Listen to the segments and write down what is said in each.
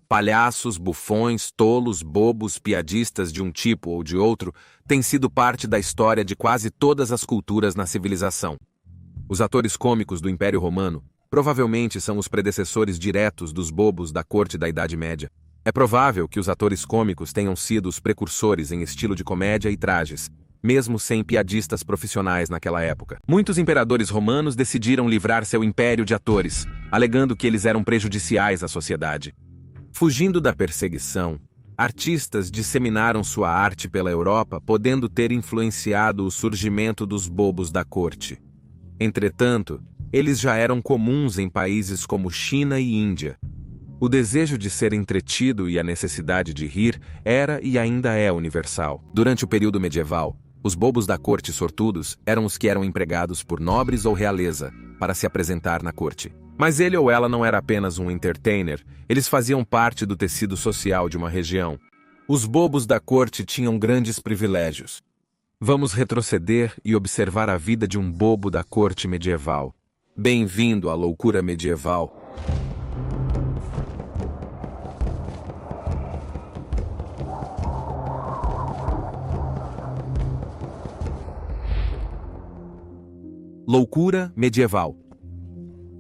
Palhaços, bufões, tolos, bobos, piadistas de um tipo ou de outro têm sido parte da história de quase todas as culturas na civilização. Os atores cômicos do Império Romano provavelmente são os predecessores diretos dos bobos da corte da Idade Média. É provável que os atores cômicos tenham sido os precursores em estilo de comédia e trajes, mesmo sem piadistas profissionais naquela época. Muitos imperadores romanos decidiram livrar seu império de atores, alegando que eles eram prejudiciais à sociedade. Fugindo da perseguição, artistas disseminaram sua arte pela Europa, podendo ter influenciado o surgimento dos bobos da corte. Entretanto, eles já eram comuns em países como China e Índia. O desejo de ser entretido e a necessidade de rir era e ainda é universal. Durante o período medieval, os bobos da corte sortudos eram os que eram empregados por nobres ou realeza para se apresentar na corte. Mas ele ou ela não era apenas um entertainer, eles faziam parte do tecido social de uma região. Os bobos da corte tinham grandes privilégios. Vamos retroceder e observar a vida de um bobo da corte medieval. Bem-vindo à loucura medieval. Loucura medieval.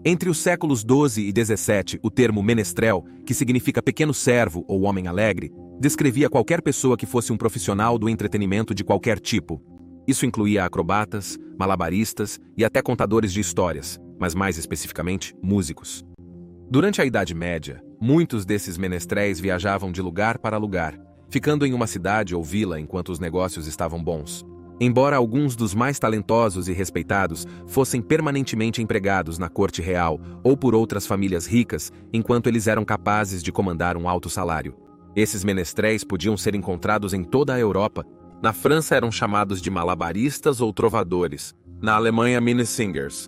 Entre os séculos XII e XVII, o termo menestrel, que significa pequeno servo ou homem alegre, descrevia qualquer pessoa que fosse um profissional do entretenimento de qualquer tipo. Isso incluía acrobatas, malabaristas e até contadores de histórias, mas mais especificamente, músicos. Durante a Idade Média, muitos desses menestréis viajavam de lugar para lugar, ficando em uma cidade ou vila enquanto os negócios estavam bons. Embora alguns dos mais talentosos e respeitados fossem permanentemente empregados na corte real ou por outras famílias ricas, enquanto eles eram capazes de comandar um alto salário. Esses menestréis podiam ser encontrados em toda a Europa. Na França eram chamados de malabaristas ou trovadores. Na Alemanha, minnesingers.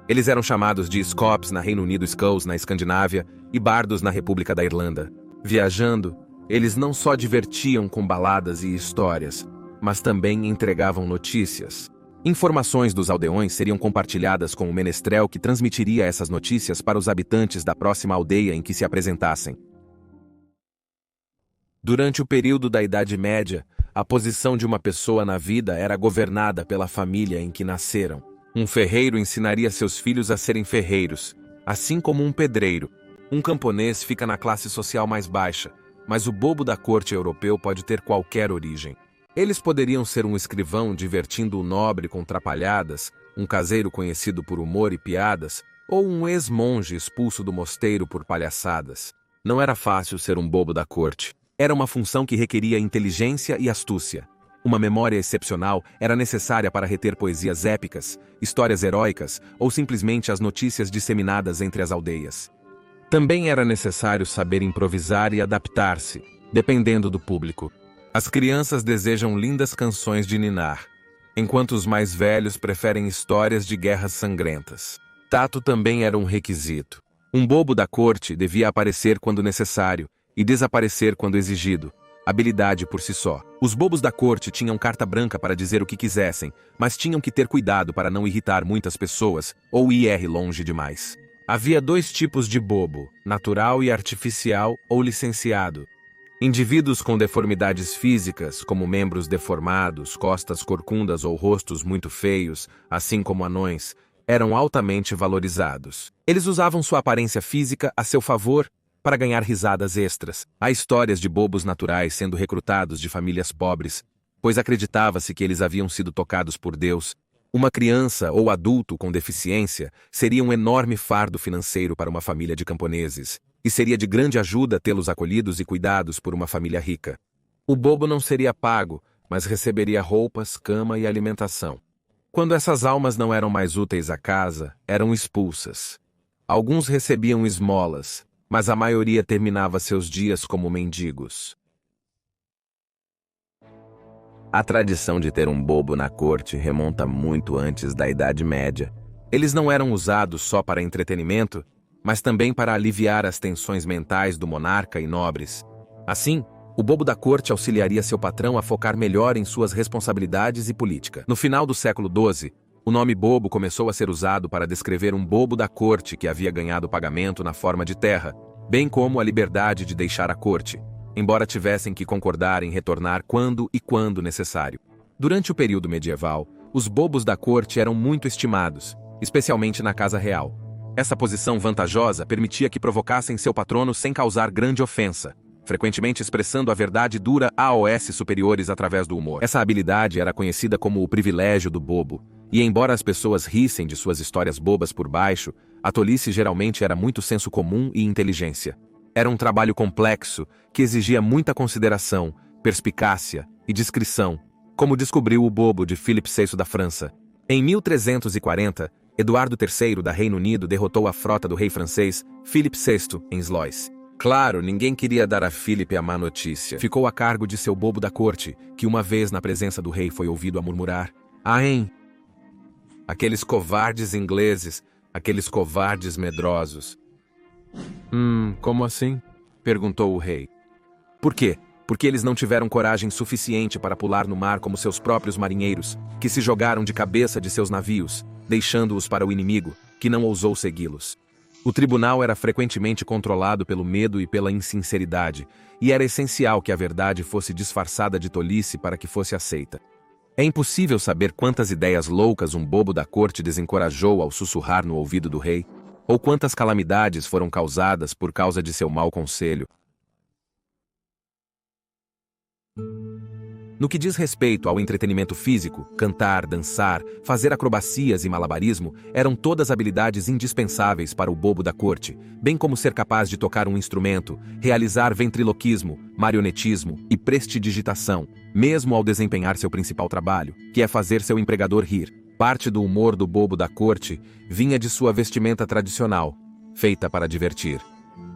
Eles eram chamados de scopes na Reino Unido, skulls na Escandinávia e bardos na República da Irlanda. Viajando, eles não só divertiam com baladas e histórias, mas também entregavam notícias. Informações dos aldeões seriam compartilhadas com o menestrel que transmitiria essas notícias para os habitantes da próxima aldeia em que se apresentassem. Durante o período da Idade Média, a posição de uma pessoa na vida era governada pela família em que nasceram. Um ferreiro ensinaria seus filhos a serem ferreiros, assim como um pedreiro. Um camponês fica na classe social mais baixa, mas o bobo da corte europeu pode ter qualquer origem. Eles poderiam ser um escrivão divertindo o nobre com trapalhadas, um caseiro conhecido por humor e piadas, ou um ex-monge expulso do mosteiro por palhaçadas. Não era fácil ser um bobo da corte. Era uma função que requeria inteligência e astúcia. Uma memória excepcional era necessária para reter poesias épicas, histórias heróicas ou simplesmente as notícias disseminadas entre as aldeias. Também era necessário saber improvisar e adaptar-se, dependendo do público. As crianças desejam lindas canções de ninar, enquanto os mais velhos preferem histórias de guerras sangrentas. Tato também era um requisito. Um bobo da corte devia aparecer quando necessário e desaparecer quando exigido. Habilidade por si só. Os bobos da corte tinham carta branca para dizer o que quisessem, mas tinham que ter cuidado para não irritar muitas pessoas ou ir longe demais. Havia dois tipos de bobo, natural e artificial ou licenciado. Indivíduos com deformidades físicas, como membros deformados, costas corcundas ou rostos muito feios, assim como anões, eram altamente valorizados. Eles usavam sua aparência física a seu favor para ganhar risadas extras. Há histórias de bobos naturais sendo recrutados de famílias pobres, pois acreditava-se que eles haviam sido tocados por Deus. Uma criança ou adulto com deficiência seria um enorme fardo financeiro para uma família de camponeses, e seria de grande ajuda tê-los acolhidos e cuidados por uma família rica. O bobo não seria pago, mas receberia roupas, cama e alimentação. Quando essas almas não eram mais úteis à casa, eram expulsas. Alguns recebiam esmolas, mas a maioria terminava seus dias como mendigos. A tradição de ter um bobo na corte remonta muito antes da Idade Média. Eles não eram usados só para entretenimento, mas também para aliviar as tensões mentais do monarca e nobres. Assim, o bobo da corte auxiliaria seu patrão a focar melhor em suas responsabilidades e política. No final do século XII, o nome bobo começou a ser usado para descrever um bobo da corte que havia ganhado pagamento na forma de terra, bem como a liberdade de deixar a corte, embora tivessem que concordar em retornar quando necessário. Durante o período medieval, os bobos da corte eram muito estimados, especialmente na casa real. Essa posição vantajosa permitia que provocassem seu patrono sem causar grande ofensa, frequentemente expressando a verdade dura aos superiores através do humor. Essa habilidade era conhecida como o privilégio do bobo, e embora as pessoas rissem de suas histórias bobas por baixo, a tolice geralmente era muito senso comum e inteligência. Era um trabalho complexo que exigia muita consideração, perspicácia e discrição, como descobriu o bobo de Philippe VI da França. Em 1340, Eduardo III da Reino Unido derrotou a frota do rei francês Philippe VI em Sluis. Claro, ninguém queria dar a Philippe a má notícia. Ficou a cargo de seu bobo da corte, que uma vez na presença do rei foi ouvido a murmurar: "Ah, hein? Aqueles covardes ingleses, aqueles covardes medrosos." Como assim?" perguntou o rei. "Por quê? Porque eles não tiveram coragem suficiente para pular no mar como seus próprios marinheiros, que se jogaram de cabeça de seus navios, deixando-os para o inimigo, que não ousou segui-los." O tribunal era frequentemente controlado pelo medo e pela insinceridade, e era essencial que a verdade fosse disfarçada de tolice para que fosse aceita. É impossível saber quantas ideias loucas um bobo da corte desencorajou ao sussurrar no ouvido do rei, ou quantas calamidades foram causadas por causa de seu mau conselho. No que diz respeito ao entretenimento físico, cantar, dançar, fazer acrobacias e malabarismo eram todas habilidades indispensáveis para o bobo da corte, bem como ser capaz de tocar um instrumento, realizar ventriloquismo, marionetismo e prestidigitação, mesmo ao desempenhar seu principal trabalho, que é fazer seu empregador rir. Parte do humor do bobo da corte vinha de sua vestimenta tradicional, feita para divertir.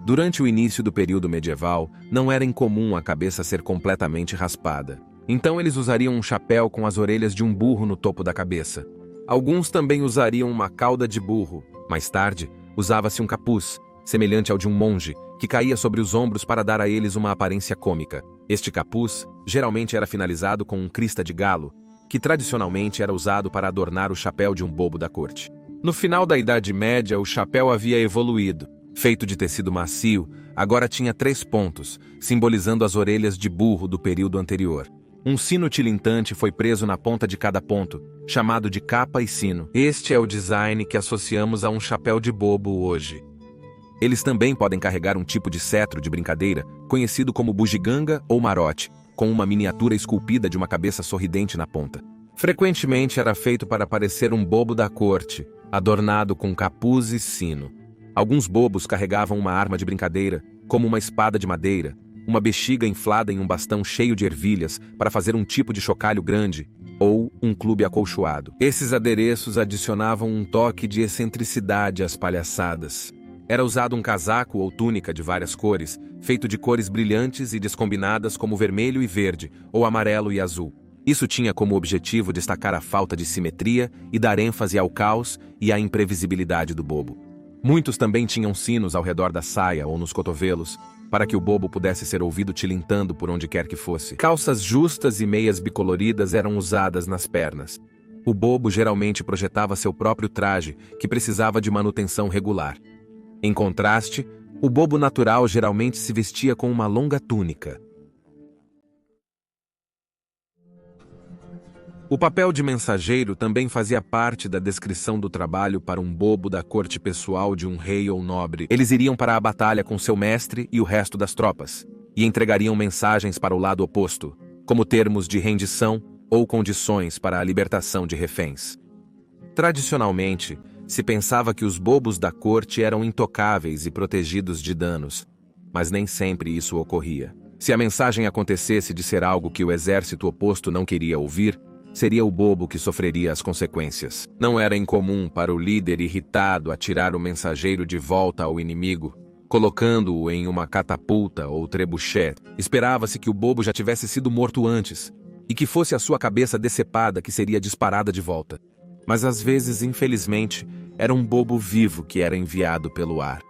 Durante o início do período medieval, não era incomum a cabeça ser completamente raspada. Então eles usariam um chapéu com as orelhas de um burro no topo da cabeça. Alguns também usariam uma cauda de burro. Mais tarde, usava-se um capuz, semelhante ao de um monge, que caía sobre os ombros para dar a eles uma aparência cômica. Este capuz geralmente era finalizado com um crista de galo, que tradicionalmente era usado para adornar o chapéu de um bobo da corte. No final da Idade Média, o chapéu havia evoluído. Feito de tecido macio, agora tinha 3 pontos, simbolizando as orelhas de burro do período anterior. Um sino tilintante foi preso na ponta de cada ponto, chamado de capa e sino. Este é o design que associamos a um chapéu de bobo hoje. Eles também podem carregar um tipo de cetro de brincadeira, conhecido como bugiganga ou marote, com uma miniatura esculpida de uma cabeça sorridente na ponta. Frequentemente era feito para parecer um bobo da corte, adornado com capuz e sino. Alguns bobos carregavam uma arma de brincadeira, como uma espada de madeira, uma bexiga inflada em um bastão cheio de ervilhas para fazer um tipo de chocalho grande, ou um clube acolchoado. Esses adereços adicionavam um toque de excentricidade às palhaçadas. Era usado um casaco ou túnica de várias cores, feito de cores brilhantes e descombinadas como vermelho e verde, ou amarelo e azul. Isso tinha como objetivo destacar a falta de simetria e dar ênfase ao caos e à imprevisibilidade do bobo. Muitos também tinham sinos ao redor da saia ou nos cotovelos, para que o bobo pudesse ser ouvido tilintando por onde quer que fosse. Calças justas e meias bicoloridas eram usadas nas pernas. O bobo geralmente projetava seu próprio traje, que precisava de manutenção regular. Em contraste, o bobo natural geralmente se vestia com uma longa túnica. O papel de mensageiro também fazia parte da descrição do trabalho para um bobo da corte pessoal de um rei ou nobre. Eles iriam para a batalha com seu mestre e o resto das tropas, e entregariam mensagens para o lado oposto, como termos de rendição ou condições para a libertação de reféns. Tradicionalmente, se pensava que os bobos da corte eram intocáveis e protegidos de danos, mas nem sempre isso ocorria. Se a mensagem acontecesse de ser algo que o exército oposto não queria ouvir, seria o bobo que sofreria as consequências. Não era incomum para o líder irritado atirar o mensageiro de volta ao inimigo, colocando-o em uma catapulta ou trebuchet. Esperava-se que o bobo já tivesse sido morto antes, e que fosse a sua cabeça decepada que seria disparada de volta. Mas às vezes, infelizmente, era um bobo vivo que era enviado pelo ar.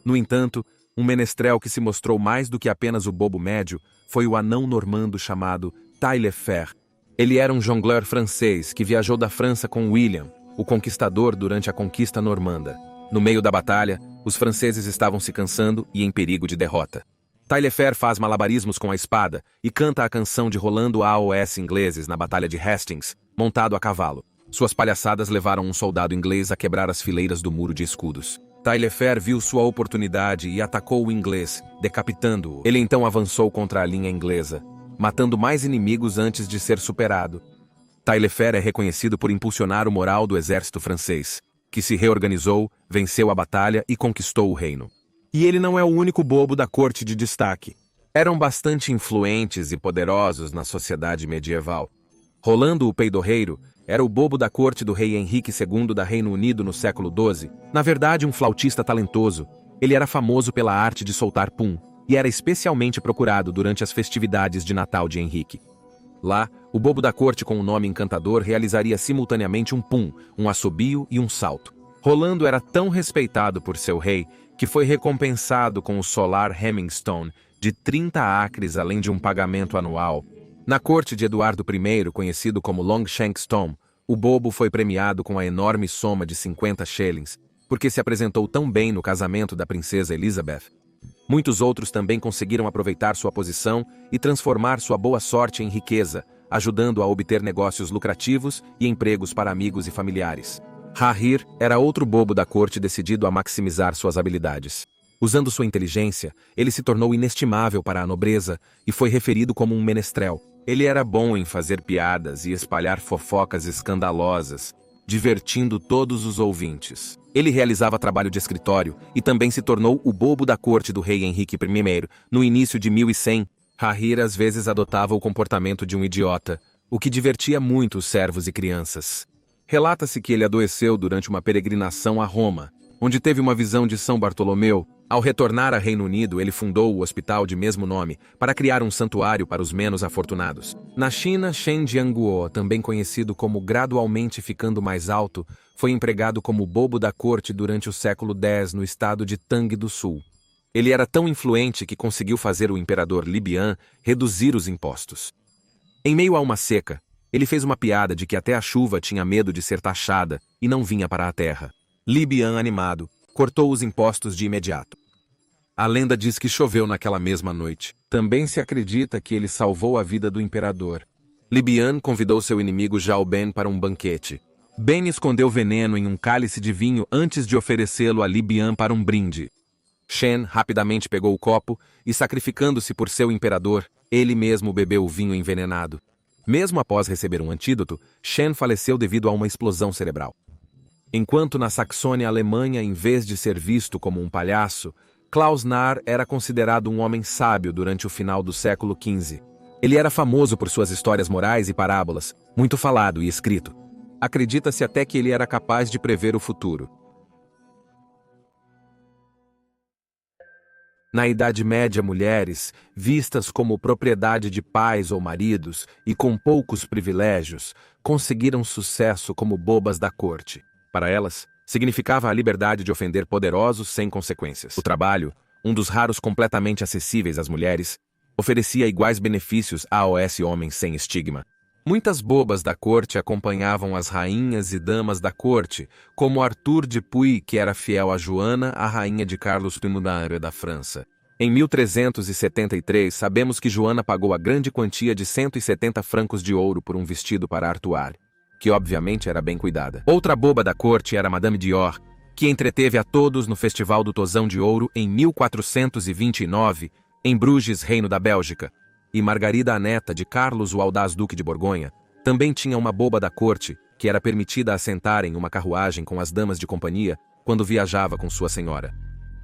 No entanto, um menestrel que se mostrou mais do que apenas o bobo médio foi o anão normando chamado Taillefer. Ele era um jongleur francês que viajou da França com William, o conquistador durante a conquista normanda. No meio da batalha, os franceses estavam se cansando e em perigo de derrota. Taillefer faz malabarismos com a espada e canta a canção de rolando AOS ingleses na Batalha de Hastings, montado a cavalo. Suas palhaçadas levaram um soldado inglês a quebrar as fileiras do muro de escudos. Taillefer viu sua oportunidade e atacou o inglês, decapitando-o. Ele então avançou contra a linha inglesa, matando mais inimigos antes de ser superado. Taillefer é reconhecido por impulsionar o moral do exército francês, que se reorganizou, venceu a batalha e conquistou o reino. E ele não é o único bobo da corte de destaque. Eram bastante influentes e poderosos na sociedade medieval. Rolando o Peidorreiro era o bobo da corte do rei Henrique II da Reino Unido no século XII. Na verdade, um flautista talentoso, ele era famoso pela arte de soltar pum, e era especialmente procurado durante as festividades de Natal de Henrique. Lá, o bobo da corte com o nome encantador realizaria simultaneamente um pum, um assobio e um salto. Rolando era tão respeitado por seu rei que foi recompensado com o solar Hemmingstone de 30 acres além de um pagamento anual. Na corte de Eduardo I, conhecido como Longshanks Tom, o bobo foi premiado com a enorme soma de 50 shillings, porque se apresentou tão bem no casamento da princesa Elizabeth. Muitos outros também conseguiram aproveitar sua posição e transformar sua boa sorte em riqueza, ajudando a obter negócios lucrativos e empregos para amigos e familiares. Rahir era outro bobo da corte decidido a maximizar suas habilidades. Usando sua inteligência, ele se tornou inestimável para a nobreza e foi referido como um menestrel. Ele era bom em fazer piadas e espalhar fofocas escandalosas, divertindo todos os ouvintes. Ele realizava trabalho de escritório e também se tornou o bobo da corte do rei Henrique I. No início de 1100, Rahir às vezes adotava o comportamento de um idiota, o que divertia muito os servos e crianças. Relata-se que ele adoeceu durante uma peregrinação a Roma, onde teve uma visão de São Bartolomeu. Ao retornar a Reino Unido, ele fundou o hospital de mesmo nome para criar um santuário para os menos afortunados. Na China, Shen Jianguo, também conhecido como gradualmente ficando mais alto, foi empregado como bobo da corte durante o século X no estado de Tang do Sul. Ele era tão influente que conseguiu fazer o imperador Li Bian reduzir os impostos. Em meio a uma seca, ele fez uma piada de que até a chuva tinha medo de ser taxada e não vinha para a terra. Li Bian, animado, cortou os impostos de imediato. A lenda diz que choveu naquela mesma noite. Também se acredita que ele salvou a vida do imperador. Li Bian convidou seu inimigo Zhao Ben para um banquete. Ben escondeu veneno em um cálice de vinho antes de oferecê-lo a Li Bian para um brinde. Shen rapidamente pegou o copo e, sacrificando-se por seu imperador, ele mesmo bebeu o vinho envenenado. Mesmo após receber um antídoto, Shen faleceu devido a uma explosão cerebral. Enquanto na Saxônia-Alemanha, em vez de ser visto como um palhaço, Klaus Narr era considerado um homem sábio durante o final do século XV. Ele era famoso por suas histórias morais e parábolas, muito falado e escrito. Acredita-se até que ele era capaz de prever o futuro. Na Idade Média, mulheres, vistas como propriedade de pais ou maridos e com poucos privilégios, conseguiram sucesso como bobas da corte. Para elas, significava a liberdade de ofender poderosos sem consequências. O trabalho, um dos raros completamente acessíveis às mulheres, oferecia iguais benefícios a homens sem estigma. Muitas bobas da corte acompanhavam as rainhas e damas da corte, como Arthur de Puy, que era fiel a Joana, a rainha de Carlos I da França. Em 1373, sabemos que Joana pagou a grande quantia de 170 francos de ouro por um vestido para Artois, que obviamente era bem cuidada. Outra boba da corte era Madame Dior, que entreteve a todos no Festival do Tosão de Ouro em 1429, em Bruges, Reino da Bélgica. E Margarida, a neta de Carlos o Audaz Duque de Borgonha, também tinha uma boba da corte, que era permitida assentar em uma carruagem com as damas de companhia quando viajava com sua senhora.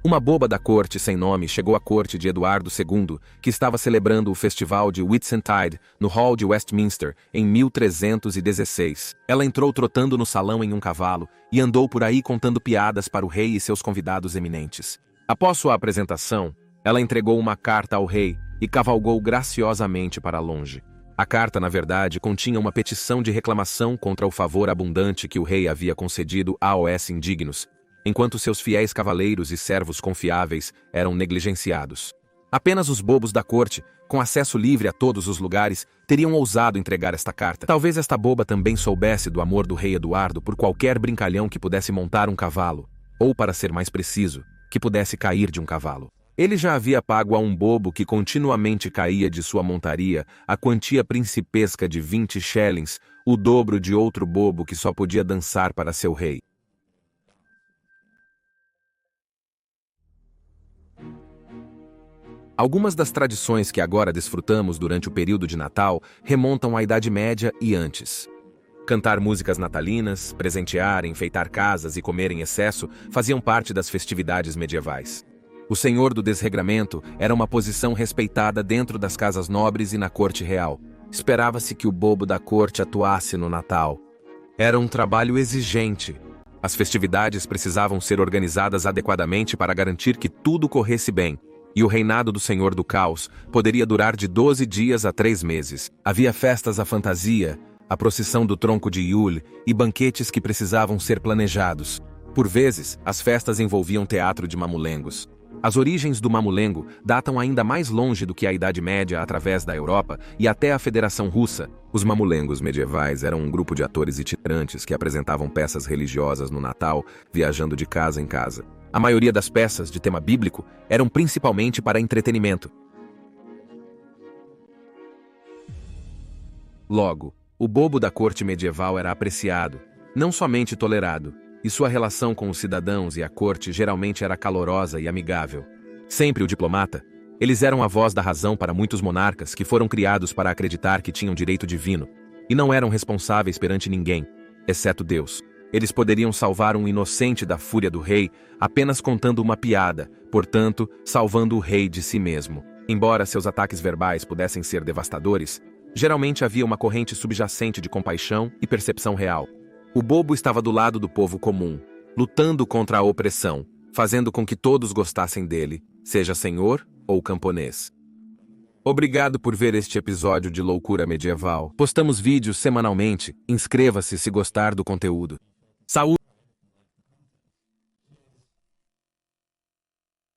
Uma boba da corte sem nome chegou à corte de Eduardo II, que estava celebrando o festival de Whitsuntide no Hall de Westminster em 1316. Ela entrou trotando no salão em um cavalo e andou por aí contando piadas para o rei e seus convidados eminentes. Após sua apresentação, ela entregou uma carta ao rei e cavalgou graciosamente para longe. A carta, na verdade, continha uma petição de reclamação contra o favor abundante que o rei havia concedido aos indignos, enquanto seus fiéis cavaleiros e servos confiáveis eram negligenciados. Apenas os bobos da corte, com acesso livre a todos os lugares, teriam ousado entregar esta carta. Talvez esta boba também soubesse do amor do rei Eduardo por qualquer brincalhão que pudesse montar um cavalo, ou, para ser mais preciso, que pudesse cair de um cavalo. Ele já havia pago a um bobo que continuamente caía de sua montaria a quantia principesca de 20 shillings, o dobro de outro bobo que só podia dançar para seu rei. Algumas das tradições que agora desfrutamos durante o período de Natal remontam à Idade Média e antes. Cantar músicas natalinas, presentear, enfeitar casas e comer em excesso faziam parte das festividades medievais. O senhor do desregramento era uma posição respeitada dentro das casas nobres e na corte real. Esperava-se que o bobo da corte atuasse no Natal. Era um trabalho exigente. As festividades precisavam ser organizadas adequadamente para garantir que tudo corresse bem, e o reinado do Senhor do Caos poderia durar de 12 dias a 3 meses. Havia festas à fantasia, a procissão do tronco de Yule e banquetes que precisavam ser planejados. Por vezes, as festas envolviam teatro de mamulengos. As origens do mamulengo datam ainda mais longe do que a Idade Média através da Europa e até a Federação Russa. Os mamulengos medievais eram um grupo de atores itinerantes que apresentavam peças religiosas no Natal, viajando de casa em casa. A maioria das peças de tema bíblico eram principalmente para entretenimento. Logo, o bobo da corte medieval era apreciado, não somente tolerado, e sua relação com os cidadãos e a corte geralmente era calorosa e amigável. Sempre o diplomata, eles eram a voz da razão para muitos monarcas que foram criados para acreditar que tinham direito divino, e não eram responsáveis perante ninguém, exceto Deus. Eles poderiam salvar um inocente da fúria do rei apenas contando uma piada, portanto, salvando o rei de si mesmo. Embora seus ataques verbais pudessem ser devastadores, geralmente havia uma corrente subjacente de compaixão e percepção real. O bobo estava do lado do povo comum, lutando contra a opressão, fazendo com que todos gostassem dele, seja senhor ou camponês. Obrigado por ver este episódio de Loucura Medieval. Postamos vídeos semanalmente. Inscreva-se se gostar do conteúdo. Saúde!